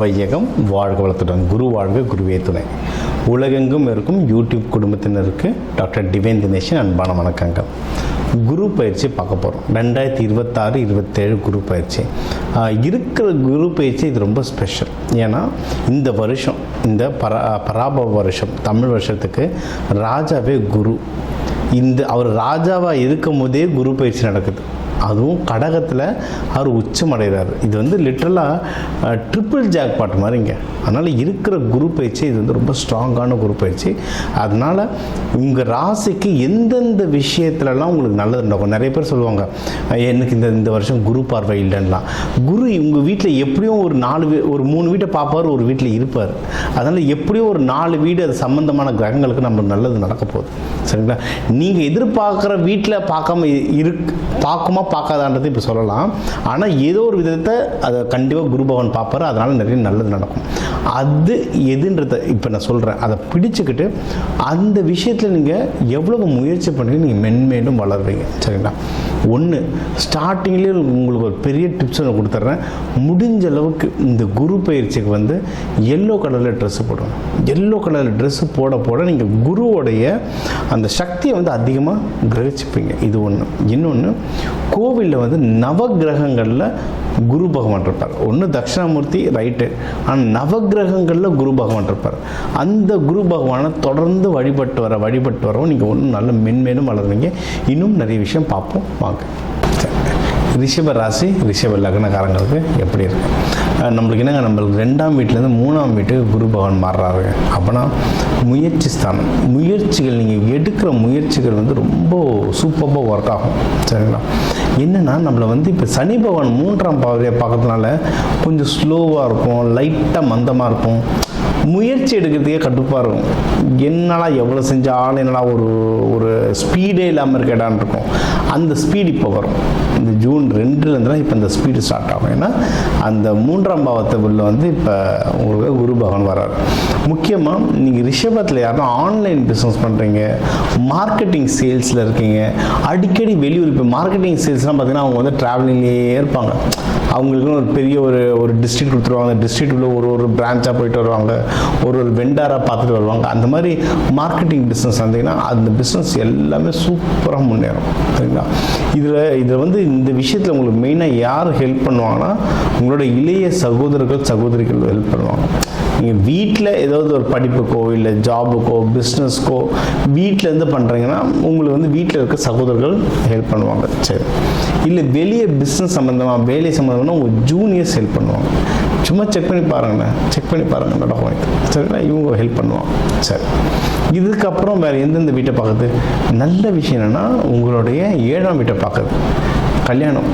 வையகம் வாழ்க வளத்துடன். குரு வாழ்க, குருவே துணை. உலகெங்கும் இருக்கும் யூடியூப் குடும்பத்தினருக்கு டாக்டர் டிவைன் தினேஷன் அன்பான வணக்கங்கள். குரு பயிற்சி பார்க்க போகிறோம். 2026-27 குரு பயிற்சி இருக்கிற குரு பயிற்சி இது ரொம்ப ஸ்பெஷல். ஏன்னா இந்த வருஷம், இந்த பராபவ வருஷம், தமிழ் வருஷத்துக்கு ராஜாவே குரு. அவர் ராஜாவாக இருக்கும் போதே குரு பயிற்சி நடக்குது. அதுவும் கடகத்தில் அவர் உச்சம் அடைகிறார். இது லிட்ரலாக ட்ரிபிள் ஜாக்பாட் மாதிரிங்க. அதனால் இருக்கிற குரு பயிற்சி இது ரொம்ப ஸ்ட்ராங்கான குரு பயிற்சி. அதனால் உங்கள் ராசிக்கு எந்தெந்த விஷயத்துலலாம் உங்களுக்கு நல்லது நடக்கும். நிறைய பேர் சொல்லுவாங்க, எனக்கு இந்த வருஷம் குரு பார்வை இல்லைன்னா. குரு உங்கள் வீட்டில் எப்படியும் ஒரு 3 வீட்டை பார்ப்பார், ஒரு வீட்டில் இருப்பார். அதனால் எப்படியும் ஒரு 4 வீடு அது சம்மந்தமான கிரகங்களுக்கு நம்மளுக்கு நல்லது நடக்க போகுது. சரிங்களா? நீங்கள் எதிர்பார்க்குற வீட்டில் பார்க்குமா பார்க்காதான்றது இப்போ சொல்லலாம். ஆனால் ஏதோ ஒரு விதத்தை அதை கண்டிப்பாக குரு பகவான் பார்ப்பார். அதனால் நிறைய நல்லது நடக்கும். அது எதுன்றதை இப்போ நான் சொல்கிறேன். அதை பிடிச்சிக்கிட்டு அந்த விஷயத்தில் நீங்கள் எவ்வளோ முயற்சி பண்ணி நீங்கள் மென்மேலும் வளர்வீங்க. சரிங்களா? ஒன்று, ஸ்டார்டிங்லேயே உங்களுக்கு ஒரு பெரிய டிப்ஸ் ஒன்று கொடுத்துட்றேன். முடிஞ்ச அளவுக்கு இந்த குரு பயிற்சிக்கு எல்லோ கலரில் ட்ரெஸ்ஸு போடுங்க. எல்லோ கலரில் ட்ரெஸ்ஸு போட நீங்கள் குருவோடைய அந்த சக்தியை அதிகமாக கிரகிச்சுப்பீங்க. இது ஒன்று. இன்னொன்று, கோவிலில் நவகிரகங்களில் குரு பகவான் இருப்பார். ஒன்று தட்சிணாமூர்த்தி, ரைட்டு. ஆனால் நவகிரகங்களில் குரு பகவான் இருப்பார். அந்த குரு பகவானை தொடர்ந்து வழிபட்டு வரவும் நீங்கள் ஒன்றும் நல்ல மென்மேலும் வளருவீங்க. இன்னும் நிறைய விஷயம் பார்ப்போம் வாங்க. ரிஷப ராசி, ரிஷப லக்னக்காரங்களுக்கு எப்படி இருக்கு? நம்மளுக்கு நம்மளுக்கு 2ஆம் வீட்டிலேருந்து 3ஆம் வீட்டுக்கு குரு பகவான் மாறுறாரு. அப்போனா முயற்சி ஸ்தானம். முயற்சிகள், நீங்கள் எடுக்கிற முயற்சிகள் ரொம்ப சூப்பராக ஒர்க் ஆகும். சரிங்களா? என்னென்னா நம்மளை இப்போ சனி பகவான் 3ஆம் பாவத்தையை பார்க்கறதுனால கொஞ்சம் ஸ்லோவாக இருக்கும், லைட்டாக மந்தமாக இருக்கும், முயற்சி எடுக்கிறதுக்கே கட்டுப்பாக இருக்கும். என்னடா எவ்வளோ செஞ்சாலும் என்னடா ஒரு ஸ்பீடே இல்லாமல் இருக்கடான்னு இருக்கும். அந்த ஸ்பீடு இப்போ வரும். இந்த ஜூன் 2லேருந்துலாம் இப்போ இந்த ஸ்பீடு ஸ்டார்ட் ஆகும். ஏன்னா அந்த 3ஆம் பாவத்தை உள்ள இப்போ உங்களுக்கு குரு பகவான் வர்றார். முக்கியமாக நீங்கள் ரிஷபத்தில் யாருன்னா ஆன்லைன் பிஸ்னஸ் பண்ணுறீங்க, மார்க்கெட்டிங் சேல்ஸில் இருக்கீங்க, அடிக்கடி வெளியூர், இப்போ மார்க்கெட்டிங் சேல்ஸ்லாம் பார்த்தீங்கன்னா அவங்க ட்ராவலிங்லேயே இருப்பாங்க. அவங்களுக்குன்னு ஒரு பெரிய ஒரு டிஸ்ட்ரிக்ட் கொடுத்துருவாங்க. அந்த டிஸ்ட்ரிக்டில் ஒரு பிரான்ச்சாக போயிட்டு வருவாங்க, ஒரு வெண்டாராக பார்த்துட்டு வருவாங்க. அந்த மாதிரி மார்க்கெட்டிங் பிஸ்னஸ் வந்தீங்கன்னா அந்த பிஸ்னஸ் எல்லாமே சூப்பராக முன்னேறும். சரிங்களா? இதில் இந்த விஷயத்தில் உங்களுக்கு மெயினாக யார் ஹெல்ப் பண்ணுவாங்கன்னா உங்களோட இளைய சகோதரிகள் ஹெல்ப் பண்ணுவாங்க. நீங்கள் வீட்டில் ஏதாவது ஒரு படிப்புக்கோ இல்லை ஜாபுக்கோ பிஸ்னஸ்க்கோ வீட்டிலேருந்து பண்ணுறீங்கன்னா உங்களுக்கு வீட்டில் இருக்க சகோதரர்கள் ஹெல்ப் பண்ணுவாங்க. சரி, இல்லை வெளியே பிஸ்னஸ் சம்மந்தமாக வேலை சம்மந்தமாக உங்கள் ஜூனியர்ஸ் ஹெல்ப் பண்ணுவாங்க. சும்மா செக் பண்ணி பாருங்கள் நடக்கும். சரிங்களா? இவங்க ஹெல்ப் பண்ணுவாங்க. சரி, இதுக்கப்புறம் வேறு எந்தெந்த வீட்டை பார்க்குறது? நல்ல விஷயம் என்னென்னா உங்களுடைய 7ஆம் வீட்டை பார்க்குறது. கல்யாணம்.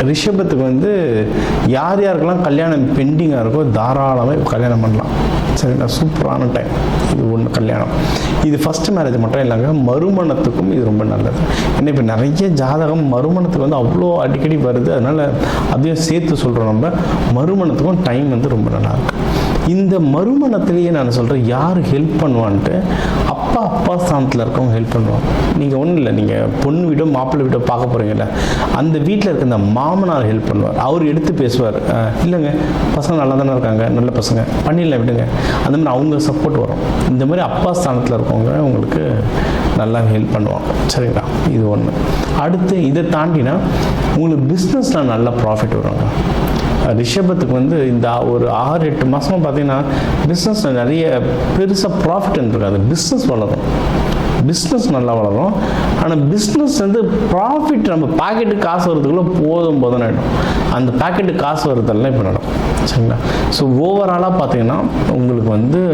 ரிஷபத்துக்கு யார் யாருக்கெல்லாம் கல்யாணம் பெண்டிங்காக இருக்கோ தாராளமாக கல்யாணம் பண்ணலாம். சரிங்களா? சூப்பரான டைம் இது. ஒன்று கல்யாணம். இது ஃபஸ்ட்டு மேரேஜ் மட்டும் இல்லைங்க, மறுமணத்துக்கும் இது ரொம்ப நல்லது. ஏன்னா இப்போ நிறைய ஜாதகம் மறுமணத்துக்கு அவ்வளோ அடிக்கடி வருது. அதனால் அதையும் சேர்த்து சொல்கிறோம். நம்ம மறுமணத்துக்கும் டைம் ரொம்ப நல்லாயிருக்கு. இந்த மறுமணத்திலேயே நான் சொல்கிறேன், யார் ஹெல்ப் பண்ணுவான்ட்டு அப்பா ஸ்தானத்தில் இருக்கவங்க ஹெல்ப் பண்ணுவாங்க. நீங்கள் ஒன்றும் இல்லை, நீங்கள் பொண்ணு வீடோ மாப்பிள்ளை வீடோ பார்க்க போகிறீங்கல்ல, அந்த வீட்டில் இருக்க இந்த மாமனார் ஹெல்ப் பண்ணுவார். அவர் எடுத்து பேசுவார், இல்லைங்க பசங்க நல்லா தானே இருக்காங்க, நல்ல பசங்க பண்ணிடலாம் விடுங்க. அந்த மாதிரி அவங்க சப்போர்ட் வரும். இந்த மாதிரி அப்பா ஸ்தானத்தில் இருக்கவங்க உங்களுக்கு நல்லா ஹெல்ப் பண்ணுவாங்க. சரிங்களா? இது ஒன்று. அடுத்து இதை தாண்டினா உங்களுக்கு பிஸ்னஸில் நல்ல ப்ராஃபிட் வருவாங்க. ரிஷபத்துக்கு இந்த ஒரு 6-8 மாதமாக பார்த்தீங்கன்னா பிஸ்னஸில் நிறைய பெருசாக ப்ராஃபிட் இருக்காது. பிஸ்னஸ் வளரும், பிஸ்னஸ் நல்லா வளரும். ஆனால் பிஸ்னஸ் ப்ராஃபிட் நம்ம பாக்கெட்டுக்கு காசு வரதுக்குள்ளே போதும் ஆகிடும். அந்த பாக்கெட்டுக்கு காசு வரதெல்லாம் இப்போ நடக்கும். சரிங்களா? ஸோ ஓவராலாக பார்த்தீங்கன்னா உங்களுக்கு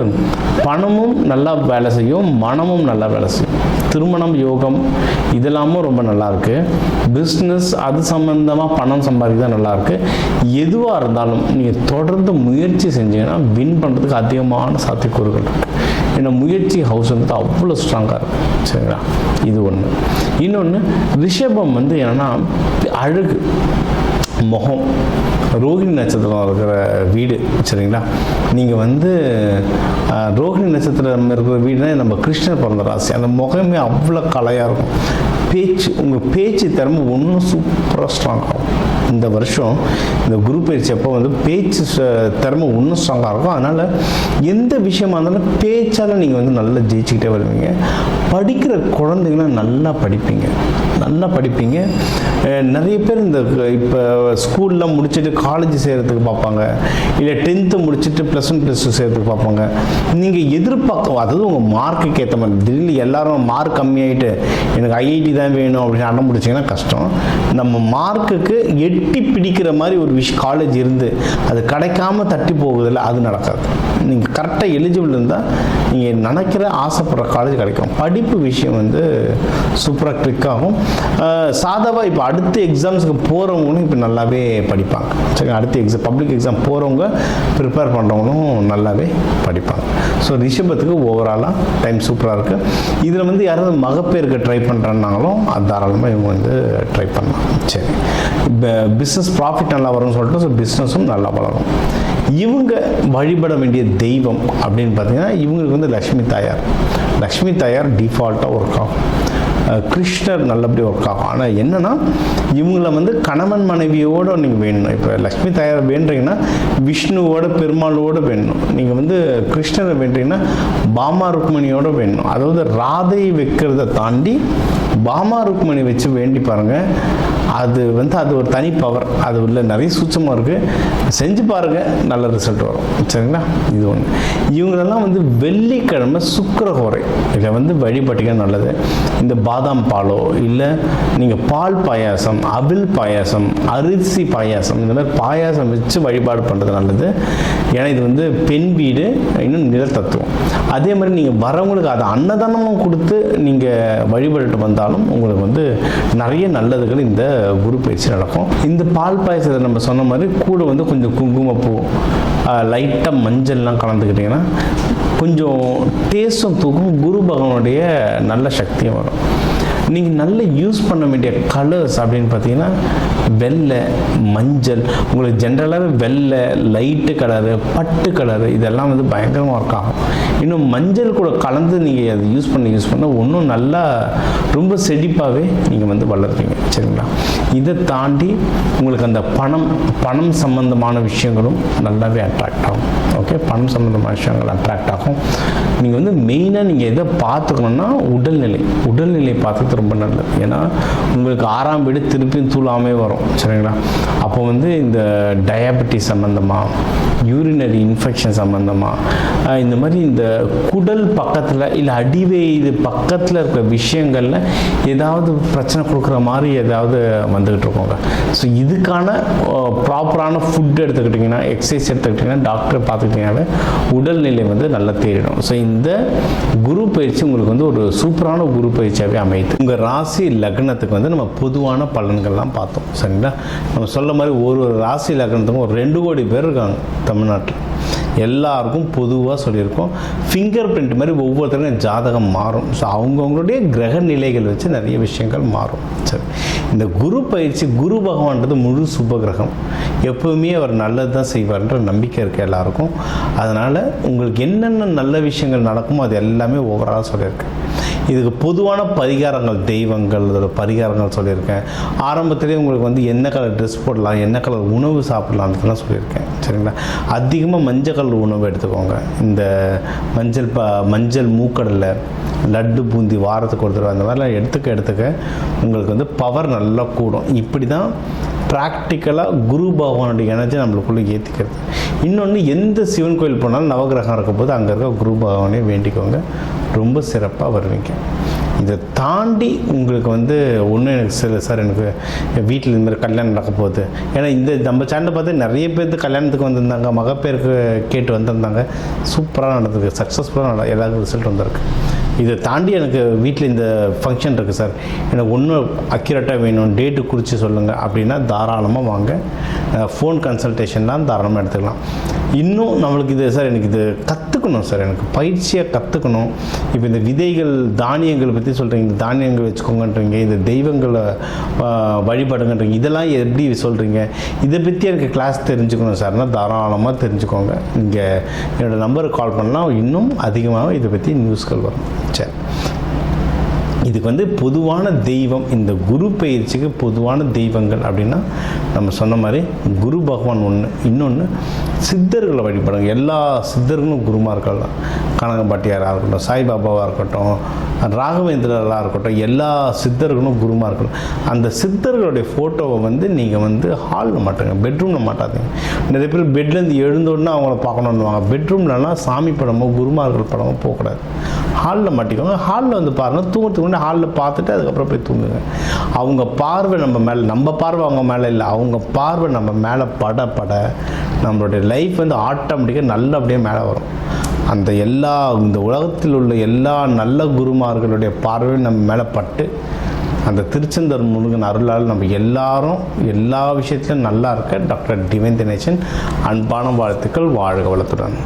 பணமும் நல்லா வேலை செய்யும், மனமும் நல்லா வேலை செய்யும். திருமணம் யோகம் இதெல்லாமும் ரொம்ப நல்லாயிருக்கு. பிஸ்னஸ் அது சம்மந்தமாக பணம் சம்பாதிக்க நல்லாயிருக்கு. எதுவாக இருந்தாலும் நீங்கள் தொடர்ந்து முயற்சி செஞ்சீங்கன்னா வின் பண்ணுறதுக்கு அதிகமான சாத்தியக்கூறுகள் இருக்குது. ஏன்னா முயற்சி ஹவுஸ் அவ்வளோ ஸ்ட்ராங்காக இருக்குது. சரிங்களா? இது ஒன்று. இன்னொன்று, ரிஷபம் என்னென்னா அழகு, முகம், ரோகிணி நட்சத்திரம் இருக்கிற வீடு, சரிங்களா. நீங்கள் வந்து ரோகிணி நட்சத்திரம் இருக்கிற வீடுனா நம்ம கிருஷ்ணர் பிறந்த ராசி. அந்த முகமே அவ்வளோ கலையாக இருக்கும். உங்கள் பேச்சு திறமை இன்னும் சூப்பராக ஸ்ட்ராங் ஆகும். இந்த வருஷம் இந்த குரு பயிற்சி அப்போ வந்து பேச்சு திறமை இன்னும் ஸ்ட்ராங்காக இருக்கும். அதனால் எந்த விஷயமா இருந்தாலும் பேச்சால் நீங்கள் வந்து நல்லா ஜெயிச்சுக்கிட்டே வருவீங்க. படிக்கிற குழந்தைங்களாம் நல்லா படிப்பீங்க. நிறைய பேர் இந்த இப்போ ஸ்கூல்லாம் முடிச்சுட்டு காலேஜ் சேர்கிறதுக்கு பார்ப்பாங்க, இல்லை 10th முடிச்சுட்டு +1 +2 சேர்கிறதுக்கு பார்ப்பாங்க. நீங்கள் எதிர்பார்க்க, அதாவது உங்கள் மார்க்குக்கு ஏற்ற மாதிரி திடீர்னு எல்லாரும் மார்க் கம்மியாகிட்டு எனக்கு IIT தான் வேணும் அப்படின்னு அடம் பிடிச்சிங்கன்னா கஷ்டம். நம்ம மார்க்குக்கு எட்டி பிடிக்கிற மாதிரி ஒரு காலேஜ் இருந்து அது கிடைக்காம தட்டி போகுதில்ல, அது நடக்காது. நீங்கள் கரெக்டாக எலிஜிபிள் இருந்தால் நீங்கள் நினைக்கிற ஆசைப்படுற காலேஜ் கிடைக்கும். படிப்பு விஷயம் வந்து சூப்பராக கிளிக் ஆகும். சாதாவாக இப்போ அடுத்த எக்ஸாம்ஸுக்கு போகிறவங்களும் இப்போ நல்லாவே படிப்பாங்க. சரி, அடுத்த பப்ளிக் எக்ஸாம் போகிறவங்க ப்ரிப்பேர் பண்ணுறவங்களும் நல்லாவே படிப்பாங்க. ஸோ ரிஷபத்துக்கு ஓவராலாக டைம் சூப்பராக இருக்குது. இதில் வந்து யாராவது மகப்பேருக்கு ட்ரை பண்ணுறாங்கனாலும் அது தாராளமாக இவங்க வந்து ட்ரை பண்ணலாம். சரி, பிஸ்னஸ் ப்ராஃபிட் நல்லா வரும்னு சொல்லிட்டு ஸோ பிஸ்னஸும் நல்லா வளரும். இவங்க வழிபட வேண்டிய தெய்வம் அப்படின்னு பார்த்தீங்கன்னா இவங்களுக்கு வந்து லக்ஷ்மி தாயார் டிஃபால்ட்டாக ஒர்க் ஆகும். கிருஷ்ணர் நல்லபடியாக ஒர்க் ஆகும். ஆனால் என்னென்னா இவங்கள வந்து கணவன் மனைவியோடு நீங்கள் வேணும். இப்போ லக்ஷ்மி தாயார் வேண்டுறீங்கன்னா விஷ்ணுவோட பெருமாளோடு வேணும். நீங்கள் வந்து கிருஷ்ணரை வேண்டுறீங்கன்னா பாமா ருக்மணியோடு வேணும். அதாவது ராதை வைக்கிறத தாண்டி பாமா ருக்மணி வச்சு வேண்டி பாருங்கள். அது வந்து அது ஒரு தனி பவர். அது உள்ள நிறைய சூட்சமாக இருக்குது. செஞ்சு பாருங்கள், நல்ல ரிசல்ட் வரும். சரிங்களா, இது ஒன்று. இவங்களெல்லாம் வந்து வெள்ளிக்கிழமை சுக்கிரஹோரை இதை வந்து வழிபட்டிங்கன்னா நல்லது. இந்த பாதாம் பாலோ இல்லை நீங்கள் பால் பாயாசம், அவில் பாயாசம், அரிசி பாயாசம், இந்த மாதிரி பாயாசம் வச்சு வழிபாடு பண்ணுறது நல்லது. ஏன்னா இது வந்து பெண் வீடு, இன்னும் நிலத்தத்துவம். அதே மாதிரி நீங்கள் வரவங்களுக்கு அதை அன்னதானமும் கொடுத்து நீங்கள் வழிபட்டு வந்தாலும் உங்களுக்கு வந்து நிறைய நல்லதுகள் இந்த குரு பயிற்சி நடக்கும். இந்த பால் பாயசத்தை நம்ம சொன்ன மாதிரி கூட வந்து கொஞ்சம் குங்குமப்பூ, லைட்டாக மஞ்சள்லாம் கலந்துக்கிட்டிங்கன்னா கொஞ்சம் டேஸ்ட்டும் தூக்கும், குரு பகவானுடைய நல்ல சக்தியும் வரும். நீங்கள் நல்ல யூஸ் பண்ண வேண்டிய கலர்ஸ் அப்படின்னு பார்த்தீங்கன்னா வெள்ளை, மஞ்சள். உங்களுக்கு ஜென்ரலாகவே வெள்ளை, லைட்டு கலரு, பட்டு கலரு இதெல்லாம் வந்து பயங்கரமாக ஒர்க் ஆகும். இன்னும் மஞ்சள் கூட கலந்து நீங்கள் அதை யூஸ் பண்ண இன்னும் நல்லா ரொம்ப செழிப்பாகவே நீங்கள் வந்து வளர்ப்பீங்க. சரிங்களா, இதை தாண்டி உங்களுக்கு அந்த பணம் சம்பந்தமான விஷயங்களும் நல்லாவே அட்ராக்ட் ஆகும். ஓகே, பணம் சம்பந்தமான விஷயங்கள் அட்ராக்ட் ஆகும். நீங்கள் வந்து மெயினாக நீங்கள் எதை பார்த்துக்கணுன்னா உடல்நிலை பார்த்துக்கிறது ரொம்ப நல்லது. ஏன்னா உங்களுக்கு 6ஆம் வீடு திருப்பியும் தூளாமே வரும். சரிங்களா, அப்போ வந்து இந்த டயபெட்டிஸ் சம்மந்தமாக, யூரினரி இன்ஃபெக்ஷன் சம்மந்தமாக, இந்த மாதிரி இந்த குடல் பக்கத்தில் இல்லை அடிவயிறு பக்கத்தில் இருக்கிற விஷயங்களில் ஏதாவது பிரச்சனை கொடுக்குற மாதிரி ஏதாவது வந்துக்கிட்டு இருக்கோங்க. ஸோ இதுக்கான ப்ராப்பரான ஃபுட் எடுத்துக்கிட்டிங்கன்னா, எக்ஸசைஸ் எடுத்துக்கிட்டிங்கன்னா, டாக்டரை பார்த்துக்கிட்டிங்கனாவே உடல்நிலை வந்து நல்லா தேறிடும். ஸோ இந்த குரு பயிற்சி உங்களுக்கு வந்து ஒரு சூப்பரான குரு பயிற்சியாகவே அமையுது. உங்கள் ராசி லக்னத்துக்கு வந்து நம்ம பொதுவான பலன்கள்லாம் பார்த்தோம். சரிங்களா, நம்ம சொல்ல மாதிரி ஒரு ராசி லக்னத்துக்கும் ஒரு 2 கோடி பேர் இருக்காங்க தமிழ்நாட்டில். எல்லாருக்கும் பொதுவாக சொல்லியிருக்கோம். ஃபிங்கர் பிரிண்ட் மாதிரி ஒவ்வொருத்தருக்கும் ஜாதகம் மாறும். ஸோ அவங்கவுங்களுடைய கிரக நிலைகள் வச்சு நிறைய விஷயங்கள் மாறும். சரி, இந்த குரு பயிற்சி, குரு பகவான்றது முழு சுபகிரகம். எப்போவுமே அவர் நல்லது தான் செய்வார்ன்ற நம்பிக்கை இருக்குது எல்லாருக்கும். அதனால் உங்களுக்கு என்னென்ன நல்ல விஷயங்கள் நடக்குமோ அது எல்லாமே ஓவராலாக சொல்லியிருக்கேன். இதுக்கு பொதுவான பரிகாரங்கள், தெய்வங்கள், அதோட பரிகாரங்கள் சொல்லியிருக்கேன். ஆரம்பத்திலே உங்களுக்கு வந்து என்ன கலர் ட்ரெஸ் போடலாம், என்ன கலர் உணவு சாப்பிடலாம் அதுக்கெல்லாம் சொல்லியிருக்கேன். சரிங்களா, அதிகமாக மஞ்சள் கலர் உணவு எடுத்துக்கோங்க. இந்த மஞ்சள் மூக்கடலை, லட்டு, பூந்தி வாரத்துக்கு ஒரு தடவை அந்த மாதிரிலாம் எடுத்துக்க உங்களுக்கு வந்து பவர் நல்லா கூடும். இப்படி தான் ப்ராக்டிக்கலாக குரு பகவானுடைய எனர்ஜி நம்மளுக்குள்ளே ஏற்றிக்கிறது. இன்னொன்று, எந்த சிவன் கோயில் போனாலும் நவகிரகம் இருக்கும்போது அங்கே இருக்க குரு பகவானே வேண்டிக்கோங்க, ரொம்ப சிறப்பாக வருவீங்க. இதை தாண்டி உங்களுக்கு வந்து ஒன்றும் எனக்கு சார் எனக்கு வீட்டில் இந்த மாதிரி கல்யாணம் நடக்க போகுது. ஏன்னா இந்த நம்ம சேனல் பார்த்து நிறைய பேருக்கு கல்யாணத்துக்கு வந்திருந்தாங்க, மகப்பேருக்கு கேட்டு வந்திருந்தாங்க. சூப்பராக நடந்திருக்கு, சக்ஸஸ்ஃபுல்லாக எல்லாருக்கும் ரிசல்ட் வந்திருக்கு. இதை தாண்டி எனக்கு வீட்டில் இந்த ஃபங்க்ஷன் இருக்குது சார், எனக்கு ஒன்றும் அக்யூரேட்டாக வேணும், டேட்டு குறித்து சொல்லுங்கள் அப்படின்னா தாராளமாக வாங்க. ஃபோன் கன்சல்டேஷன்லாம் தாராளமாக எடுத்துக்கலாம். இன்னும் நம்மளுக்கு இது சார் எனக்கு இது கற்றுக்கணும் சார், எனக்கு பயிற்சியாக கற்றுக்கணும். இப்போ இந்த விதைகள் தானியங்களை பற்றி சொல்கிறீங்க, இந்த தானியங்கள் வச்சுக்கோங்கன்றீங்க, இந்த தெய்வங்களை வழிபடுங்கன்றீங்க, இதெல்லாம் எப்படி சொல்கிறீங்க, இதை பற்றி எனக்கு கிளாஸ் தெரிஞ்சுக்கணும் சார்னா தாராளமாக தெரிஞ்சுக்கோங்க. இங்கே என்னோடய நம்பருக்கு கால் பண்ணலாம், இன்னும் அதிகமாக இதை பற்றி நியூஸ்கள் வரும். சரி, இதுக்கு பொதுவான தெய்வம், இந்த குரு பயிற்சிக்கு பொதுவான தெய்வங்கள் அப்படின்னா நம்ம சொன்ன மாதிரி குரு பகவான் ஒன்று, இன்னொன்று சித்தர்களை வழிபடுங்க. எல்லா சித்தர்களும் குருமார்கள் தான். கனகம்பாட்டியாராக இருக்கட்டும், சாய்பாபாவாக இருக்கட்டும், ராகவேந்திரராக இருக்கட்டும், எல்லா சித்தர்களும் குருமார்கள். அந்த சித்தர்களுடைய ஃபோட்டோவை நீங்கள் ஹாலில் மாட்டுங்க, பெட்ரூமில் மாட்டாதீங்க. நிறைய பேர் பெட்லேருந்து எழுந்தோடனே அவங்கள பார்க்கணுன்னுவாங்க. பெட்ரூம்லலாம் சாமி படமோ குருமார்கள் படமோ போகக்கூடாது, ஹாலில் மாட்டிக்கோங்க. ஹாலில் பாருங்கள், தூங்குறதுக்கு முன்னாடி ஹாலில் பார்த்துட்டு அதுக்கப்புறம் போய் தூங்குங்க. அவங்க பார்வை நம்ம மேலே, நம்ம பார்வை அவங்க மேலே இல்லை, அவங்க பார்வை நம்ம மேலே பட நம்மளுடைய லைஃப் ஆட்டோமேட்டிக்காக நல்லபடியாக மேலே வரும். அந்த இந்த உலகத்தில் உள்ள எல்லா நல்ல குருமார்களுடைய பார்வையும் நம்ம மேலே பட்டு அந்த திருச்செந்தூர் முருகன் அருளால் நம்ம எல்லாரும் எல்லா விஷயத்திலும் நல்லா இருக்க டாக்டர் டிவைன் தினேசன் அன்பான வாழ்த்துக்கள். வாழ்க வளத்துடன்.